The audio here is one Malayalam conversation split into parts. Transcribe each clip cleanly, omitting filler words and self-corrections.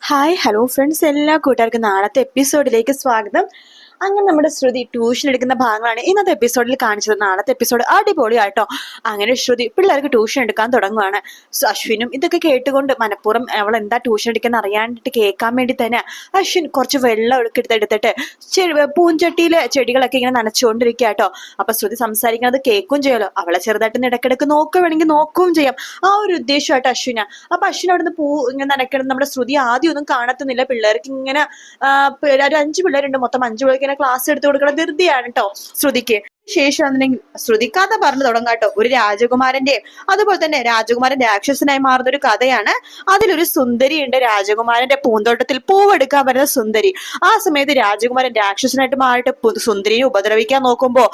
ഹായ് ഹലോ ഫ്രണ്ട്സ്, എല്ലാ കൂട്ടുകാർക്കും നാളത്തെ എപ്പിസോഡിലേക്ക് സ്വാഗതം. അങ്ങനെ നമ്മുടെ ശ്രുതി ട്യൂഷൻ എടുക്കുന്ന ഭാഗങ്ങളാണ് ഇന്നത്തെ എപ്പിസോഡിൽ കാണിച്ചത്. നാളത്തെ എപ്പിസോഡ് അടിപൊളിയാട്ടോ. അങ്ങനെ ശ്രുതി പിള്ളേർക്ക് ട്യൂഷൻ എടുക്കാൻ തുടങ്ങുവാണ്. അശ്വിനും ഇതൊക്കെ കേട്ടുകൊണ്ട് മനഃപൂർവ്വം അവൾ എന്താ ട്യൂഷൻ എടുക്കുന്ന അറിയാണ്ടിട്ട് കേൾക്കാൻ വേണ്ടി തന്നെ അശ്വിൻ കുറച്ച് വെള്ളം എടുത്തിട്ട് പൂഞ്ചട്ടിയിലെ ചെടികളൊക്കെ ഇങ്ങനെ നനച്ചുകൊണ്ടിരിക്കുക കേട്ടോ. അപ്പൊ ശ്രുതി സംസാരിക്കുന്നത് കേൾക്കും ചെയ്യാലോ. അവളെ ചെറുതായിട്ട് ഇടക്കിടക്ക് നോക്കുകയാണെങ്കിൽ നോക്കുകയും ചെയ്യാം. ആ ഒരു ഉദ്ദേശമായിട്ട് അശ്വിന. അപ്പൊ അശ്വിൻ അവിടുന്ന് പൂ ഇങ്ങനെ നനയ്ക്കണം. നമ്മുടെ ശ്രുതി ആദ്യം ഒന്നും കാണത്തുന്നില്ല. പിള്ളേർക്ക് ഇങ്ങനെ ഒരു 5 പിള്ളേരുണ്ട്. മൊത്തം 5 പിള്ളേർക്ക് ഇങ്ങനെ ക്ലാസ് എടുത്ത് കൊടുക്കണ ധൃതിയാണ് കേട്ടോ ശ്രുതിക്ക്. ശേഷം ആണെന്നുണ്ടെങ്കിൽ ശ്രുതി കഥ പറഞ്ഞു തുടങ്ങാട്ടോ. ഒരു രാജകുമാരന്റെ, അതുപോലെ തന്നെ രാജകുമാരൻ രാക്ഷസനായി മാറുന്ന ഒരു കഥയാണ്. അതിലൊരു സുന്ദരി ഉണ്ട്. രാജകുമാരന്റെ പൂന്തോട്ടത്തിൽ പൂവെടുക്കാൻ വരുന്ന സുന്ദരി. ആ സമയത്ത് രാജകുമാരൻ രാക്ഷസനായിട്ട് മാറിയിട്ട് സുന്ദരിയെ ഉപദ്രവിക്കാൻ നോക്കുമ്പോ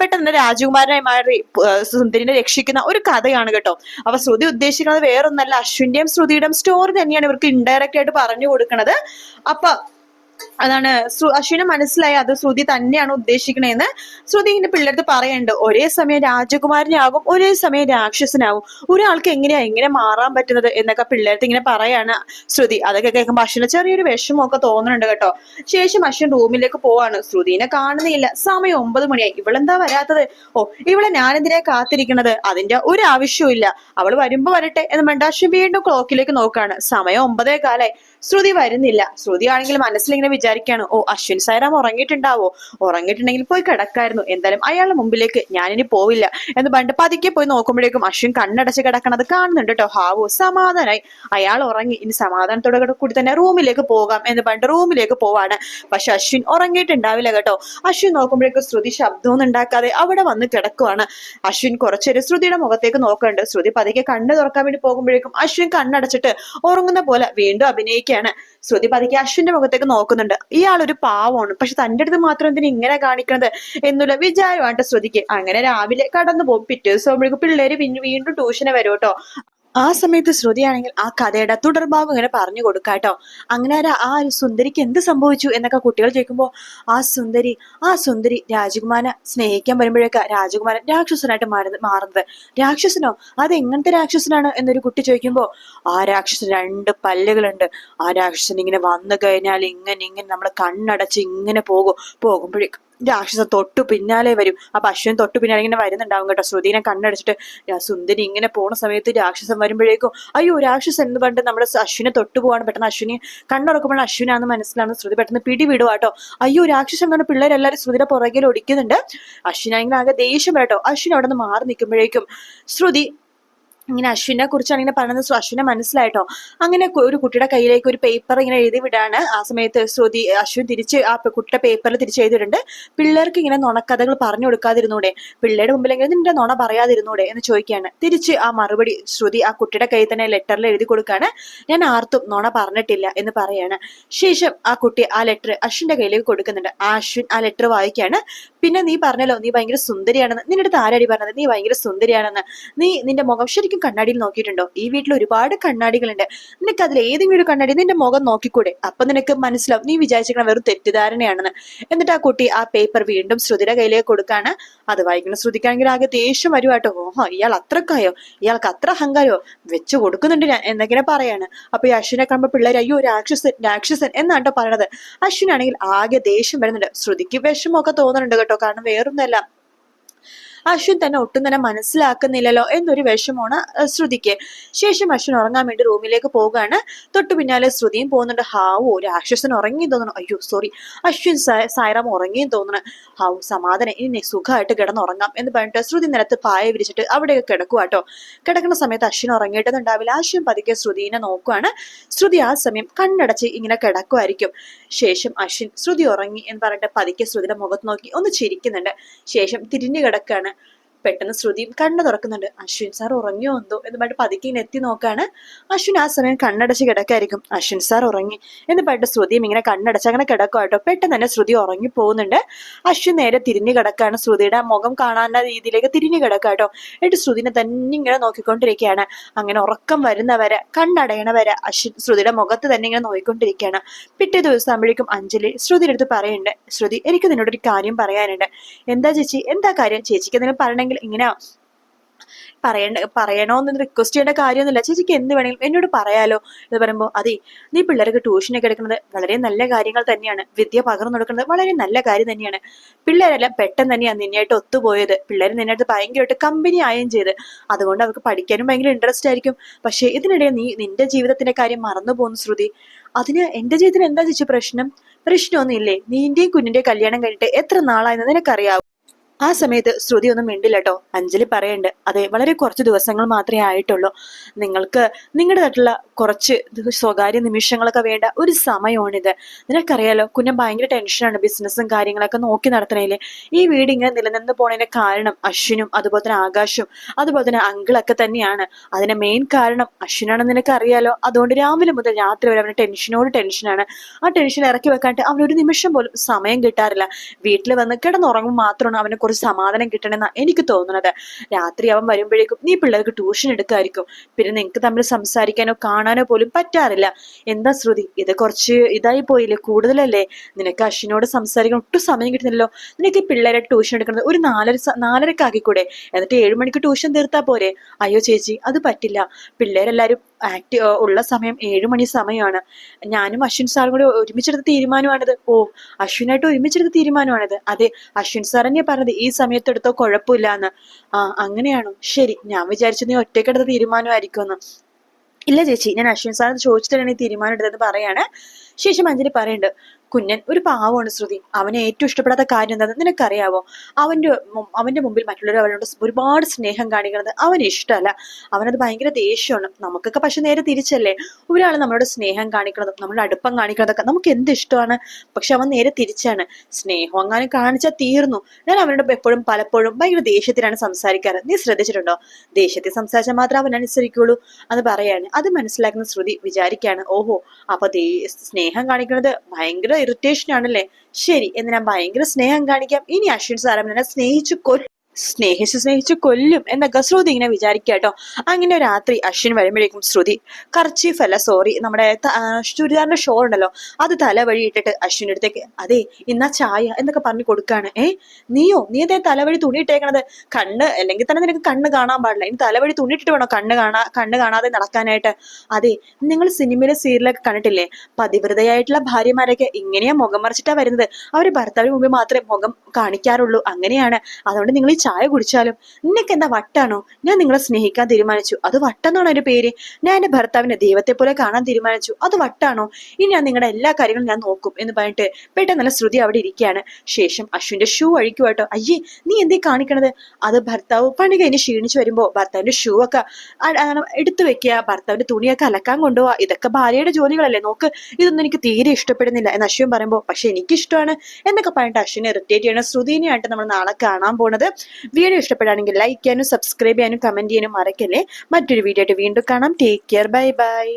പെട്ടെന്ന് രാജകുമാരനായി മാറി സുന്ദരിനെ രക്ഷിക്കുന്ന ഒരു കഥയാണ് കേട്ടോ. അപ്പൊ ശ്രുതി ഉദ്ദേശിക്കുന്നത് വേറൊന്നല്ല, അശ്വിന്റെയും ശ്രുതിയുടെയും സ്റ്റോറി തന്നെയാണ് ഇവർക്ക് ഇൻഡയറക്റ്റ് ആയിട്ട് പറഞ്ഞു കൊടുക്കുന്നത്. അപ്പൊ അതാണ് അശ്വിന് മനസ്സിലായി അത് ശ്രുതി തന്നെയാണ് ഉദ്ദേശിക്കണേന്ന്. ശ്രുതി ഇങ്ങനെ പിള്ളേർക്ക് പറയുന്നുണ്ട്. ഒരേ സമയം രാജകുമാരനാകും, ഒരേ സമയം രാക്ഷസനാകും. ഒരാൾക്ക് എങ്ങനെ മാറാൻ പറ്റുന്നത് എന്നൊക്കെ പിള്ളേർക്ക് ഇങ്ങനെ പറയാണ് ശ്രുതി. അതൊക്കെ കേൾക്കുമ്പോൾ അശ്വിന് ചെറിയൊരു വിഷമമൊക്കെ തോന്നുന്നുണ്ട് കേട്ടോ. ശേഷം അശ്വിൻ റൂമിലേക്ക് പോവാണ്. ശ്രുതിനെ കാണുന്നില്ല. സമയം 9 മണിയായി. ഇവളെന്താ വരാത്തത്? ഇവളെ ഞാനെന്തിനാ കാത്തിരിക്കണത്? അതിന്റെ ഒരു ആവശ്യവും ഇല്ല. അവള് വരുമ്പോ വരട്ടെ എന്ന് വേണ്ട അശ്വിൻ വീണ്ടും ക്ലോക്കിലേക്ക് നോക്കാണ്. സമയം 9:15. ശ്രുതി വരുന്നില്ല. ശ്രുതി ആണെങ്കിൽ മനസ്സിലിങ്ങനെ വിചാരിക്കാണ്, അശ്വിൻ സായിറാം ഉറങ്ങിയിട്ടുണ്ടാവോ? ഉറങ്ങിയിട്ടുണ്ടെങ്കിൽ പോയി കിടക്കായിരുന്നു. എന്തായാലും അയാളുടെ മുമ്പിലേക്ക് ഞാനിനി പോവില്ല എന്ന് പറഞ്ഞിട്ട് പതുക്കെ പോയി നോക്കുമ്പോഴേക്കും അശ്വിൻ കണ്ണടച്ച് കിടക്കണത് കാണുന്നുണ്ട് കേട്ടോ. ഹാവു, സമാധാനായി. അയാൾ ഉറങ്ങി. ഇനി സമാധാനത്തോടെ കൂടി തന്നെ റൂമിലേക്ക് പോകാം എന്ന് പറഞ്ഞിട്ട് റൂമിലേക്ക് പോവാണ്. പക്ഷെ അശ്വിൻ ഉറങ്ങിയിട്ടുണ്ടാവില്ല കേട്ടോ. അശ്വിൻ നോക്കുമ്പോഴേക്കും ശ്രുതി ശബ്ദമൊന്നും ഉണ്ടാക്കാതെ അവിടെ വന്ന് കിടക്കുവാണ്. അശ്വിൻ കുറച്ചേരം ശ്രുതിയുടെ മുഖത്തേക്ക് നോക്കുന്നുണ്ട്. ശ്രുതി പതുക്കെ കണ്ണ് തുറക്കാൻ വേണ്ടി പോകുമ്പോഴേക്കും അശ്വിൻ കണ്ണടച്ചിട്ട് ഉറങ്ങുന്ന പോലെ വീണ്ടും അഭിനയിക്കുകയാണ്. ശ്രുതി പതുക്കെ അശ്വിന്റെ മുഖത്തേക്ക് നോക്കുന്നുണ്ട്. ഇയാൾ ഒരു പാവമാണ്, പക്ഷെ തന്റെ അടുത്ത് മാത്രം എന്തിനാ ഇങ്ങനെ കാണിക്കുന്നത് എന്നുള്ള വിചാരമായിട്ട് ശ്രുതിക്ക്. അങ്ങനെ രാവിലെ കടന്നു പോകും. പിറ്റേ ദിവസം പിള്ളേര് വീണ്ടും ട്യൂഷന് വരും കേട്ടോ. ആ സമയത്ത് ശ്രുതിയാണെങ്കിൽ ആ കഥയുടെ തുടർഭാഗം ഇങ്ങനെ പറഞ്ഞു കൊടുക്കാട്ടോ. അങ്ങനെ ആ ഒരു സുന്ദരിക്ക് എന്ത് സംഭവിച്ചു എന്നൊക്കെ കുട്ടികൾ ചോദിക്കുമ്പോ ആ സുന്ദരി രാജകുമാരനെ സ്നേഹിക്കാൻ വരുമ്പോഴേക്ക് രാജകുമാരൻ രാക്ഷസനായിട്ട് മാറുന്നത്. രാക്ഷസനോ? അത് എങ്ങനത്തെ രാക്ഷസനാണ് എന്നൊരു കുട്ടി ചോദിക്കുമ്പോ, ആ രാക്ഷസന് 2 പല്ലുകളുണ്ട്. ആ രാക്ഷസൻ ഇങ്ങനെ വന്നു കഴിഞ്ഞാൽ ഇങ്ങനെ നമ്മളെ കണ്ണടച്ച് ഇങ്ങനെ പോകുമ്പോഴേക്കും രാക്ഷസൻ തൊട്ടു പിന്നാലെ വരും. അപ്പൊ അശ്വിൻ തൊട്ടു പിന്നാലെ ഇങ്ങനെ വരുന്നുണ്ടാവും കേട്ടോ. ശ്രുതിനെ കണ്ണടച്ചിട്ട് സുന്ദരി ഇങ്ങനെ പോണ സമയത്ത് രാക്ഷസൻ വരുമ്പോഴേക്കും അയ്യോ രാക്ഷസൻ എന്ന് പറഞ്ഞിട്ട് നമ്മുടെ അശ്വിനെ തൊട്ടു പോവാണ്. പെട്ടെന്ന് അശ്വിനെ കണ്ണുറക്കുമ്പോൾ അശ്വിനാന്ന് മനസ്സിലാവുന്ന ശ്രുതി പെട്ടെന്ന് പിടിവിടുവാട്ടോ. അയ്യോ രാക്ഷസൻ പറഞ്ഞ പിള്ളേരെല്ലാരും ശ്രുതിയുടെ പുറകിൽ ഒടിക്കുന്നുണ്ട്. അശ്വിനാണെങ്കിൽ ആകെ ദേഷ്യം വരട്ടോ. അശ്വിൻ അവിടെ നിന്ന് മാറി നിൽക്കുമ്പോഴേക്കും ശ്രുതി ഇങ്ങനെ അശ്വിനെ കുറിച്ചാണ് ഇങ്ങനെ പറയുന്നത്. അശ്വിനെ മനസ്സിലായിട്ടോ. അങ്ങനെ ഒരു കുട്ടിയുടെ കയ്യിലേക്ക് ഒരു പേപ്പർ ഇങ്ങനെ എഴുതി വിടാണ്. ആ സമയത്ത് അശ്വിൻ തിരിച്ച് ആ കുട്ടിയുടെ പേപ്പറിൽ തിരിച്ച് എഴുതിയിട്ടുണ്ട്, പിള്ളേർക്ക് ഇങ്ങനെ നുണക്കഥകൾ പറഞ്ഞു കൊടുക്കാതിരുന്നൂടെ, പിള്ളേരുടെ മുമ്പിലെങ്കിലും നിന്റെ നുണ പറയാതിരുന്നൂടെ എന്ന് ചോദിക്കുകയാണ്. തിരിച്ച് ആ മറുപടി ശ്രുതി ആ കുട്ടിയുടെ കയ്യിൽ തന്നെ ലെറ്ററിൽ എഴുതി കൊടുക്കാണ്. ഞാൻ ആർത്തും നുണ പറഞ്ഞിട്ടില്ല എന്ന് പറയാണ്. ശേഷം ആ കുട്ടി ആ ലെറ്റർ അശ്വിന്റെ കയ്യിലേക്ക് കൊടുക്കുന്നുണ്ട്. അശ്വിൻ ആ ലെറ്റർ വായിക്കാണ്. പിന്നെ നീ പറഞ്ഞല്ലോ നീ ഭയങ്കര സുന്ദരിയാണെന്ന്. നിന്റെ അടുത്ത് ആരാടി പറഞ്ഞത് നീ ഭയങ്കര സുന്ദരിയാണെന്ന്? നിന്റെ മുഖം ശരിക്കും കണ്ണാടിയിൽ നോക്കിയിട്ടുണ്ടോ? ഈ വീട്ടിൽ ഒരുപാട് കണ്ണാടികളുണ്ട്. നിനക്ക് അതിൽ ഏതെങ്കിലും ഒരു കണ്ണാടി നിന്റെ മുഖം നോക്കിക്കൂടെ? അപ്പൊ നിനക്ക് മനസ്സിലാവും നീ വിചാരിച്ചിരിക്കണ വെറും തെറ്റിദ്ധാരണയാണെന്ന്. എന്നിട്ട് ആ കുട്ടി ആ പേപ്പർ വീണ്ടും ശ്രുതിയുടെ കയ്യിലേക്ക് കൊടുക്കാണ്. അത് വായിക്കുന്ന ശ്രുതിക്കാണെങ്കിൽ ആകെ ദേഷ്യം വരുവാട്ടോ. ഇയാൾ അത്രക്കായോ? ഇയാൾക്ക് അത്ര അഹങ്കാരോ? വെച്ചു കൊടുക്കുന്നുണ്ട് ഞാൻ എന്നൊക്കെ പറയാണ്. അപ്പൊ ഈ അശ്വിനെ കാണുമ്പോ പിള്ളേർ അയ്യോ രാക്ഷസൻ എന്നാട്ടോ പറയണത്. അശ്വിനാണെങ്കിൽ ആകെ ദേഷ്യം വരുന്നുണ്ട്. ശ്രുതിക്ക് വിഷമമൊക്കെ തോന്നുന്നുണ്ട് കേട്ടോ. കാരണം വേറൊന്നല്ല, അശ്വിൻ തന്നെ ഒട്ടും തന്നെ മനസ്സിലാക്കുന്നില്ലല്ലോ എന്നൊരു വിഷമമാണ് ശ്രുതിക്ക്. ശേഷം അശ്വിൻ ഉറങ്ങാൻ വേണ്ടി റൂമിലേക്ക് പോവുകയാണ്. തൊട്ടു പിന്നാലെ ശ്രുതിയും പോകുന്നുണ്ട്. ഹാവോ രാക്ഷസൻ ഉറങ്ങിയും തോന്നുന്നു. അയ്യോ സോറി, അശ്വിൻ സായിറാം ഉറങ്ങിയും തോന്നുന്നു. ഹാവു സമാധാനം, ഇനി സുഖമായിട്ട് കിടന്നുറങ്ങാം എന്ന് പറഞ്ഞിട്ട് ശ്രുതി നിലത്ത് പായ വിരിച്ചിട്ട് അവിടെ കിടക്കുവാട്ടോ. കിടക്കുന്ന സമയത്ത് അശ്വിൻ ഉറങ്ങിയിട്ടൊന്നുണ്ടാവില്ല. അശ്വിൻ പതുക്കെ ശ്രുതിനെ നോക്കുവാണ്. ശ്രുതി ആ സമയം കണ്ണടച്ച് ഇങ്ങനെ കിടക്കുമായിരിക്കും. ശേഷം അശ്വിൻ ശ്രുതി ഉറങ്ങി എന്ന് പറഞ്ഞിട്ട് പതുക്കെ ശ്രുതിയുടെ മുഖത്ത് നോക്കി ഒന്ന് ചിരിക്കുന്നുണ്ട്. ശേഷം തിരിഞ്ഞു കിടക്കാണ്. പെട്ടെന്ന് ശ്രുതിയും കണ്ണു തുറക്കുന്നുണ്ട്. അശ്വിൻ സാർ ഉറങ്ങിയോ എന്തോ എന്ന് പറഞ്ഞിട്ട് പതുക്കെ എത്തി നോക്കാണ്. അശ്വിൻ ആ സമയം കണ്ണടച്ച് കിടക്കായിരിക്കും. അശ്വിൻ സാർ ഉറങ്ങി എന്ന് പറഞ്ഞിട്ട് ശ്രുതിയും ഇങ്ങനെ കണ്ണടച്ച് അങ്ങനെ കിടക്കുവാട്ടോ. പെട്ടെന്ന് തന്നെ ശ്രുതി ഉറങ്ങി പോകുന്നുണ്ട്. അശ്വിൻ നേരെ തിരിഞ്ഞു കിടക്കാണ്. ശ്രുതിയുടെ മുഖം കാണാനുള്ള രീതിയിലേക്ക് തിരിഞ്ഞു കിടക്കാട്ടോ. എന്നിട്ട് ശ്രുതിനെ തന്നെ ഇങ്ങനെ നോക്കിക്കൊണ്ടിരിക്കുകയാണ്. അങ്ങനെ ഉറക്കം വരുന്നവരെ കണ്ണടയണവരെ അശ്വിൻ ശ്രുതിയുടെ മുഖത്ത് തന്നെ ഇങ്ങനെ നോക്കിക്കൊണ്ടിരിക്കുകയാണ്. പിറ്റേ ദിവസം ആകുമ്പോഴേക്കും അഞ്ജലി ശ്രുതിയുടെ അടുത്ത് പറയുന്നുണ്ട്, ശ്രുതി എനിക്ക് നിന്നോടൊരു കാര്യം പറയാനുണ്ട്. എന്താ ചേച്ചി? എന്താ കാര്യം? ചേച്ചിക്ക് എന്തെങ്കിലും പറയണമെങ്കിൽ ഇങ്ങനെ പറയണോന്ന് റിക്വസ്റ്റ് ചെയ്യേണ്ട കാര്യമൊന്നുമില്ല, ചേച്ചിക്ക് എന്ത് വേണമെങ്കിലും എന്നോട് പറയാലോ എന്ന് പറയുമ്പോൾ അതെ, നീ പിള്ളേർക്ക് ട്യൂഷനൊക്കെ എടുക്കുന്നത് വളരെ നല്ല കാര്യങ്ങൾ തന്നെയാണ്, വിദ്യ പകർന്നു കൊടുക്കുന്നത് വളരെ നല്ല കാര്യം തന്നെയാണ്. പിള്ളേരെല്ലാം പെട്ടെന്ന് തന്നെയാണ് നിന്നെയായിട്ട് ഒത്തുപോയത്, പിള്ളേർ നിന്നെയായിട്ട് ഭയങ്കരമായിട്ട് കമ്പനി ആയും ചെയ്ത്, അതുകൊണ്ട് അവർക്ക് പഠിക്കാനും ഭയങ്കര ഇൻട്രസ്റ്റ് ആയിരിക്കും. പക്ഷെ ഇതിനിടെ നീ നിന്റെ ജീവിതത്തിന്റെ കാര്യം മറന്നു പോകുന്നു ശ്രുതി. അതിന് എന്റെ ജീവിതത്തിന് എന്താ ചേച്ചി പ്രശ്നം? പ്രശ്നമൊന്നും ഇല്ലേ? നിന്റെയും കുഞ്ഞിന്റെയും കല്യാണം കഴിഞ്ഞിട്ട് എത്ര നാളായെന്ന് നിനക്കറിയാവോ? ആ സമയത്ത് ശ്രുതി ഒന്നും മിണ്ടില്ല കേട്ടോ. അഞ്ജലി പറയണ്ട്, അതെ, വളരെ കുറച്ച് ദിവസങ്ങൾ മാത്രമേ ആയിട്ടുള്ളൂ, നിങ്ങൾക്ക് നിങ്ങളുടേതായിട്ടുള്ള കുറച്ച് സ്വകാര്യ നിമിഷങ്ങളൊക്കെ വേണ്ട ഒരു സമയമാണിത്. നിനക്കറിയാലോ കുഞ്ഞൻ ഭയങ്കര ടെൻഷനാണ്, ബിസിനസ്സും കാര്യങ്ങളൊക്കെ നോക്കി നടത്തണേല്. ഈ വീട് ഇങ്ങനെ നിലനിന്ന് പോണതിന്റെ കാരണം അശ്വിനും അതുപോലെ തന്നെ ആകാശും അതുപോലെ തന്നെ അങ്കിളൊക്കെ തന്നെയാണ്. അതിന്റെ മെയിൻ കാരണം അശ്വിനാണെന്ന് നിനക്കറിയാലോ. അതുകൊണ്ട് രാവിലെ മുതൽ രാത്രി വരെ അവന് ടെൻഷനാണ്. ആ ടെൻഷൻ ഇറക്കി വെക്കാണ്ട് അവനൊരു നിമിഷം പോലും സമയം കിട്ടാറില്ല. വീട്ടിൽ വന്ന് കിടന്നുറങ്ങുമ്പോൾ മാത്രമാണ് അവനെ കുറച്ച് സമാധാനം കിട്ടണമെന്നാ എനിക്ക് തോന്നുന്നത്. രാത്രി അവൻ വരുമ്പോഴേക്കും നീ പിള്ളേർക്ക് ട്യൂഷൻ എടുക്കായിരിക്കും, പിന്നെ നിനക്ക് തമ്മിൽ സംസാരിക്കാനോ കാണാനോ പോലും പറ്റാറില്ല. എന്താ ശ്രുതി, ഇത് കുറച്ച് ഇതായി പോയില്ലേ, കൂടുതലല്ലേ? നിനക്ക് അശ്വിനോട് സംസാരിക്കാൻ ഒട്ടും സമയം കിട്ടുന്നില്ലല്ലോ. നിനക്ക് ഈ പിള്ളേരെ ട്യൂഷൻ എടുക്കുന്നത് ഒരു 4:30 ആക്കിക്കൂടെ? എന്നിട്ട് 7 മണിക്ക് ട്യൂഷൻ തീർത്താ പോരെ? അയ്യോ ചേച്ചി, അത് പറ്റില്ല. പിള്ളേരെല്ലാരും ഉള്ള സമയം 7 മണി സമയമാണ്. ഞാനും അശ്വിൻ സാറും കൂടി ഒരുമിച്ചെടുത്ത തീരുമാനമാണിത്. ഓ, അശ്വിനായിട്ട് ഒരുമിച്ചെടുത്ത തീരുമാനമാണിത്? അതെ, അശ്വിൻ സാർ തന്നെയാ പറഞ്ഞത് ഈ സമയത്ത് എടുത്തോ കുഴപ്പമില്ലാന്ന്. ആ, അങ്ങനെയാണോ? ശരി, ഞാൻ വിചാരിച്ചു നീ ഒറ്റയ്ക്കെടുത്ത തീരുമാനമായിരിക്കുമെന്ന്. ഇല്ല ചേച്ചി, ഞാൻ അശ്വിൻ സാറിന് ചോദിച്ചിട്ടാണ് ഈ തീരുമാനം എടുത്തതെന്ന് പറയാണ്. ശേഷം അഞ്ജലി പറയുന്നുണ്ട്, കുഞ്ഞൻ ഒരു പാവമാണ് ശ്രുതി, അവനെ ഏറ്റവും ഇഷ്ടപ്പെടാത്ത കാര്യം എന്താണെന്ന് നിനക്കറിയാവോ? അവന്റെ മുമ്പിൽ മറ്റുള്ളവർ അവനോട് ഒരുപാട് സ്നേഹം കാണിക്കുന്നത് അവന് ഇഷ്ടമല്ല, അവനത് ഭയങ്കര ദേഷ്യമാണ്. നമുക്കൊക്കെ പക്ഷെ നേരെ തിരിച്ചല്ലേ, ഒരാൾ നമ്മളോട് സ്നേഹം കാണിക്കുന്നതും നമ്മുടെ അടുപ്പം കാണിക്കുന്നതൊക്കെ നമുക്ക് എന്ത് ഇഷ്ടമാണ്. പക്ഷെ അവൻ നേരെ തിരിച്ചാണ്, സ്നേഹം അങ്ങനെ കാണിച്ചാൽ തീർന്നു. ഞാൻ അവനോട് എപ്പോഴും പലപ്പോഴും ഭയങ്കര ദേഷ്യത്തിലാണ് സംസാരിക്കാറ്, നീ ശ്രദ്ധിച്ചിട്ടുണ്ടോ? ദേഷ്യത്തിൽ സംസാരിച്ചാൽ മാത്രം അവൻ അനുസരിക്കുള്ളൂ എന്ന് പറയാണ്. അത് മനസ്സിലാക്കുന്ന ശ്രുതി വിചാരിക്കാണ്, ഓഹോ, അപ്പൊ സ്നേഹം കാണിക്കുന്നത് ഭയങ്കര ഇറിറ്റേഷൻ ആണല്ലേ? ശരി, എന്ന് ഞാൻ ഭയങ്കര സ്നേഹം കാണിക്കാം. ഇനി അശ്വിൻ സാരം എന്നെ സ്നേഹിച്ച് കൊല്ലും എന്നൊക്കെ ശ്രുതി ഇങ്ങനെ വിചാരിക്കാട്ടോ. അങ്ങനെ രാത്രി അശ്വിൻ വരുമ്പോഴേക്കും ശ്രുതി കർച്ചീഫ് അല്ല, സോറി, നമ്മുടെ ചുരിദാറിന്റെ ഷോൾ ഉണ്ടല്ലോ, അത് തല വഴി ഇട്ടിട്ട് അശ്വിൻ്റെ അടുത്തേക്ക്, അതെ ഇന്നാ ചായ എന്നൊക്കെ പറഞ്ഞു കൊടുക്കാണ്. നീ അതേ തലവഴി തുണി ഇട്ടേക്കണത്? കണ്ണ് അല്ലെങ്കിൽ തന്നെ നിനക്ക് കണ്ണ് കാണാൻ പാടില്ല, ഇനി തലവഴി തുണിയിട്ടിട്ട് വേണോ കണ്ണ് കാണാതെ നടക്കാനായിട്ട്? അതെ, നിങ്ങൾ സിനിമയിലെ സീരിയലൊക്കെ കണ്ടിട്ടില്ലേ, പതിവ്രതയായിട്ടുള്ള ഭാര്യമാരൊക്കെ ഇങ്ങനെയാ മുഖം മറിച്ചിട്ടാ വരുന്നത്, അവര് ഭർത്താവിന് മുമ്പ് മാത്രമേ മുഖം കാണിക്കാറുള്ളൂ, അങ്ങനെയാണ്. അതുകൊണ്ട് നിങ്ങൾ ഈ ചായ കുടിച്ചാലും. നിനക്ക് എന്താ വട്ടാണോ? ഞാൻ നിങ്ങളെ സ്നേഹിക്കാൻ തീരുമാനിച്ചു, അത് വട്ടെന്നാണോ എന്റെ പേര്? ഞാൻ എന്റെ ഭർത്താവിനെ ദൈവത്തെ പോലെ കാണാൻ തീരുമാനിച്ചു, അത് വട്ടാണോ? ഇനി ഞാൻ നിങ്ങളുടെ എല്ലാ കാര്യങ്ങളും ഞാൻ നോക്കും എന്ന് പറഞ്ഞിട്ട് പെട്ടെന്ന് ശ്രുതി അവിടെ ഇരിക്കുകയാണ്. ശേഷം അശ്വിന്റെ ഷൂ അഴിക്കുവാട്ടോ. അയ്യേ, നീ എന്തേ കാണിക്കണത്? അത് ഭർത്താവ് പണി കഴിഞ്ഞ് ക്ഷീണിച്ചു വരുമ്പോ ഭർത്താവിന്റെ ഷൂ ഒക്കെ എടുത്തു വെക്കുക, ഭർത്താവിന്റെ തുണിയൊക്കെ അലക്കാൻ കൊണ്ടുപോവാ, ഇതൊക്കെ ഭാര്യയുടെ ജോലികളല്ലേ, നോക്ക്, ഇതൊന്നും എനിക്ക് തീരെ ഇഷ്ടപ്പെടുന്നില്ല എന്ന് അശ്വിൻ പറയുമ്പോ, പക്ഷെ എനിക്കിഷ്ടമാണ് എന്നൊക്കെ പറഞ്ഞിട്ട് അശ്വിനെ ഇറിറ്റേറ്റ് ചെയ്യണ ശ്രുതിനെയായിട്ട് നമ്മൾ നാളെ കാണാൻ പോണത്. വീഡിയോ ഇഷ്ടപ്പെടുകയാണെങ്കിൽ ലൈക്ക് ചെയ്യാനും സബ്സ്ക്രൈബ് ചെയ്യാനും കമന്റ് ചെയ്യാനും മറക്കല്ലേ. മറ്റൊരു വീഡിയോ ആയിട്ട് വീണ്ടും കാണാം. Take care, bye bye.